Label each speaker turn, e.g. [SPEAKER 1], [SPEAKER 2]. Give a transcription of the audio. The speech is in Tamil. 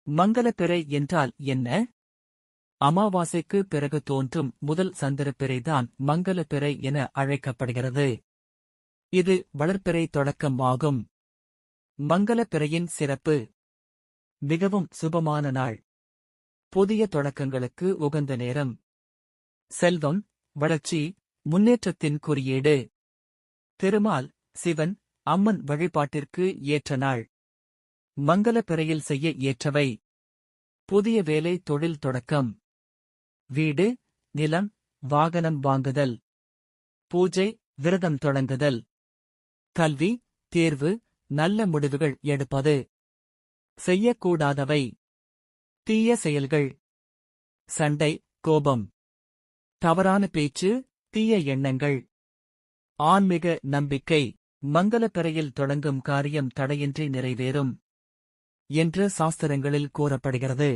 [SPEAKER 1] மங்கலப்பிறை என்றால் என்ன? அமாவாசைக்கு பிறகு தோன்றும் முதல் சந்திரப்பிறைதான் மங்கலப்பிறை என அழைக்கப்படுகிறது. இது வளர்பிறை தொடக்கம் ஆகும். மங்கலப்பிறையின் சிறப்பு: மிகவும் சுபமான நாள். புதிய தொடக்கங்களுக்கு உகந்த நேரம். செல்வம், வளர்ச்சி, முன்னேற்றத்தின் குறியீடு. திருமால், சிவன், அம்மன் வழிபாட்டிற்கு ஏற்ற நாள். மங்கலப்பிறையில் செய்ய ஏற்றவை: புதிய வேலை தொழில் தொடக்கம், வீடு, நிலம், வாகனம் வாங்குதல், பூஜை, விரதம் தொடங்குதல், கல்வி, தேர்வு, நல்ல முடிவுகள் எடுப்பது. செய்யக்கூடாதவை: தீய செயல்கள், சண்டை, கோபம், தவறான பேச்சு, தீய எண்ணங்கள். ஆன்மீக நம்பிக்கை: மங்கலப்பிறையில் தொடங்கும் காரியம் தடையின்றி நிறைவேறும் என்று சாஸ்திரங்களில் கூறப்படுகிறது.